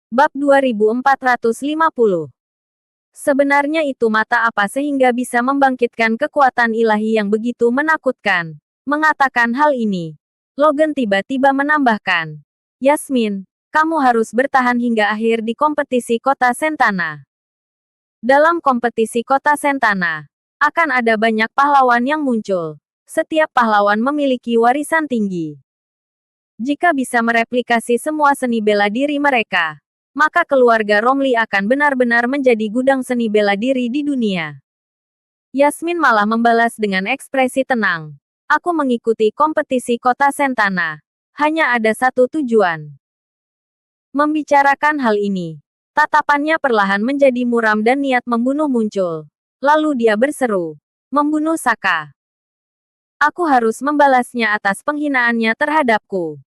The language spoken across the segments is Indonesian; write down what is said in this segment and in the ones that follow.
Bab 2450. Sebenarnya itu mata apa sehingga bisa membangkitkan kekuatan ilahi yang begitu menakutkan? Mengatakan hal ini, Logan tiba-tiba menambahkan, Yasmin, kamu harus bertahan hingga akhir di kompetisi Kota Sentana. Dalam kompetisi Kota Sentana, akan ada banyak pahlawan yang muncul. Setiap pahlawan memiliki warisan tinggi. Jika bisa mereplikasi semua seni bela diri mereka, maka keluarga Romli akan benar-benar menjadi gudang seni bela diri di dunia. Yasmin malah membalas dengan ekspresi tenang. Aku mengikuti kompetisi Kota Sentana. Hanya ada satu tujuan. Membicarakan hal ini, tatapannya perlahan menjadi muram dan niat membunuh muncul. Lalu dia berseru, membunuh Saka. Aku harus membalasnya atas penghinaannya terhadapku.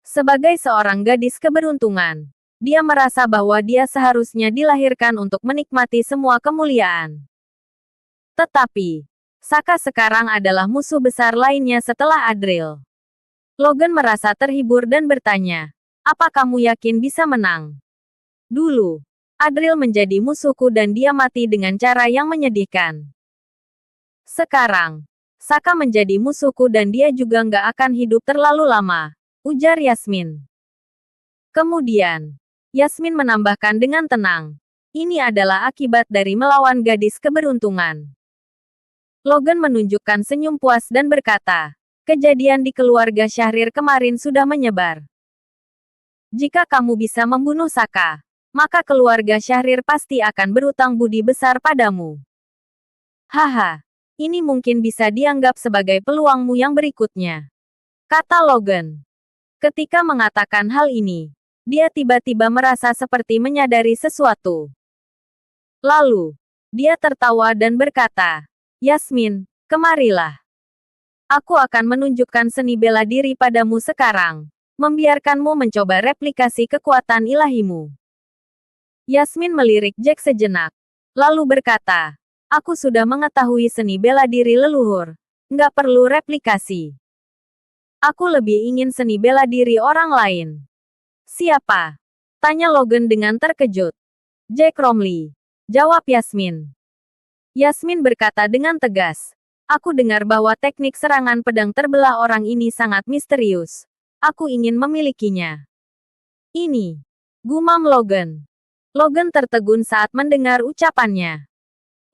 Sebagai seorang gadis keberuntungan, dia merasa bahwa dia seharusnya dilahirkan untuk menikmati semua kemuliaan. Tetapi, Saka sekarang adalah musuh besar lainnya setelah Adril. Logan merasa terhibur dan bertanya, apa kamu yakin bisa menang? Dulu, Adril menjadi musuhku dan dia mati dengan cara yang menyedihkan. Sekarang, Saka menjadi musuhku dan dia juga nggak akan hidup terlalu lama, ujar Yasmin. Kemudian, Yasmin menambahkan dengan tenang, ini adalah akibat dari melawan gadis keberuntungan. Logan menunjukkan senyum puas dan berkata, kejadian di keluarga Syahrir kemarin sudah menyebar. Jika kamu bisa membunuh Saka, maka keluarga Syahrir pasti akan berutang budi besar padamu. Haha, ini mungkin bisa dianggap sebagai peluangmu yang berikutnya, kata Logan. Ketika mengatakan hal ini, dia tiba-tiba merasa seperti menyadari sesuatu. Lalu, dia tertawa dan berkata, Yasmin, kemarilah. Aku akan menunjukkan seni bela diri padamu sekarang, membiarkanmu mencoba replikasi kekuatan ilahimu. Yasmin melirik Jack sejenak, lalu berkata, aku sudah mengetahui seni bela diri leluhur, nggak perlu replikasi. Aku lebih ingin seni bela diri orang lain. Siapa? Tanya Logan dengan terkejut. Jack Romli, jawab Yasmin. Yasmin berkata dengan tegas, aku dengar bahwa teknik serangan pedang terbelah orang ini sangat misterius. Aku ingin memilikinya. Ini, gumam Logan. Logan tertegun saat mendengar ucapannya.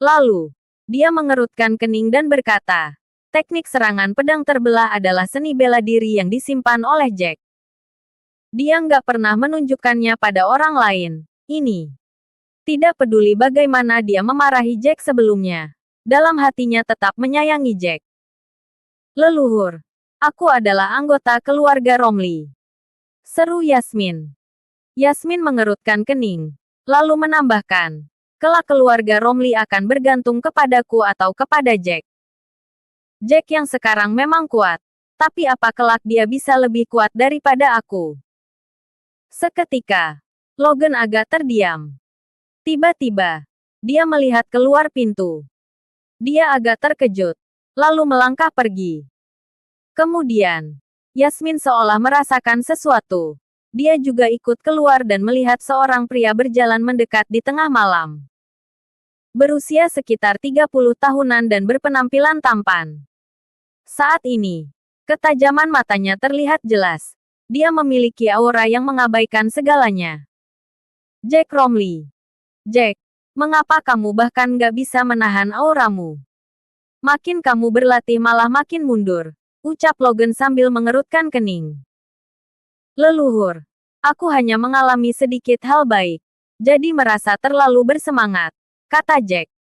Lalu, dia mengerutkan kening dan berkata, teknik serangan pedang terbelah adalah seni bela diri yang disimpan oleh Jack. Dia nggak pernah menunjukkannya pada orang lain. Ini. Tidak peduli bagaimana dia memarahi Jack sebelumnya. Dalam hatinya tetap menyayangi Jack. Leluhur. Aku adalah anggota keluarga Romli. Seru Yasmin. Yasmin mengerutkan kening. Lalu menambahkan. Kelak keluarga Romli akan bergantung kepadaku atau kepada Jack. Jack yang sekarang memang kuat. Tapi apa kelak dia bisa lebih kuat daripada aku? Seketika, Logan agak terdiam. Tiba-tiba, dia melihat keluar pintu. Dia agak terkejut, lalu melangkah pergi. Kemudian, Yasmin seolah merasakan sesuatu. Dia juga ikut keluar dan melihat seorang pria berjalan mendekat di tengah malam. Berusia sekitar 30 tahunan dan berpenampilan tampan. Saat ini, ketajaman matanya terlihat jelas. Dia memiliki aura yang mengabaikan segalanya. Jack Romli. Jack, mengapa kamu bahkan nggak bisa menahan auramu? Makin kamu berlatih malah makin mundur, ucap Logan sambil mengerutkan kening. Leluhur, aku hanya mengalami sedikit hal baik, jadi merasa terlalu bersemangat, kata Jack.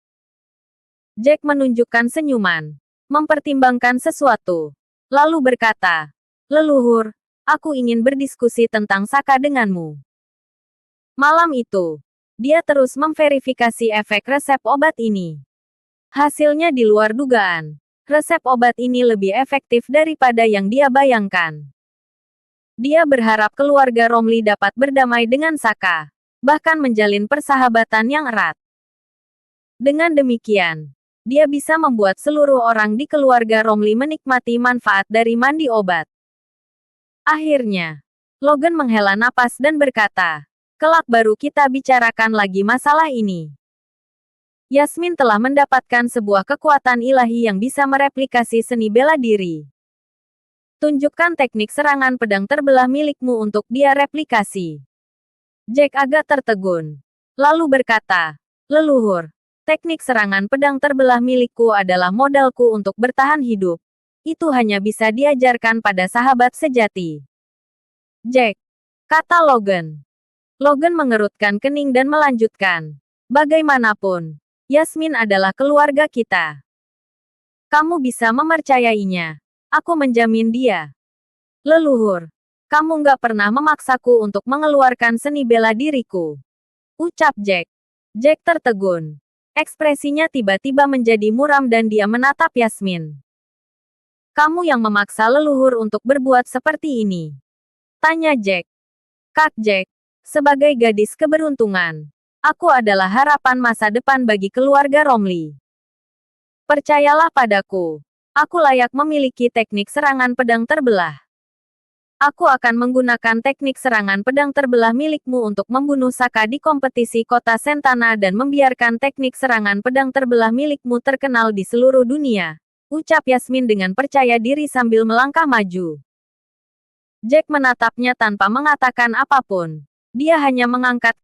Jack menunjukkan senyuman, mempertimbangkan sesuatu, lalu berkata, leluhur, aku ingin berdiskusi tentang Saka denganmu. Malam itu, dia terus memverifikasi efek resep obat ini. Hasilnya di luar dugaan. Resep obat ini lebih efektif daripada yang dia bayangkan. Dia berharap keluarga Romli dapat berdamai dengan Saka, bahkan menjalin persahabatan yang erat. Dengan demikian, dia bisa membuat seluruh orang di keluarga Romli menikmati manfaat dari mandi obat. Akhirnya, Logan menghela napas dan berkata, Kelak baru kita bicarakan lagi masalah ini. Yasmin telah mendapatkan sebuah kekuatan ilahi yang bisa mereplikasi seni bela diri. Tunjukkan teknik serangan pedang terbelah milikmu untuk dia replikasi. Jack agak tertegun. Lalu berkata, leluhur, teknik serangan pedang terbelah milikku adalah modalku untuk bertahan hidup. Itu hanya bisa diajarkan pada sahabat sejati. Jack, kata Logan. Logan mengerutkan kening dan melanjutkan. Bagaimanapun, Yasmin adalah keluarga kita. Kamu bisa mempercayainya. Aku menjamin dia. Leluhur, kamu nggak pernah memaksaku untuk mengeluarkan seni bela diriku. Ucap Jack. Jack tertegun. Ekspresinya tiba-tiba menjadi muram dan dia menatap Yasmin. Kamu yang memaksa leluhur untuk berbuat seperti ini. Tanya Jack. Kak Jack, sebagai gadis keberuntungan, aku adalah harapan masa depan bagi keluarga Romley. Percayalah padaku. Aku layak memiliki teknik serangan pedang terbelah. Aku akan menggunakan teknik serangan pedang terbelah milikmu untuk membunuh Saka di kompetisi kota Sentana dan membiarkan teknik serangan pedang terbelah milikmu terkenal di seluruh dunia. Ucap Yasmin dengan percaya diri sambil melangkah maju. Jack menatapnya tanpa mengatakan apapun. Dia hanya mengangkat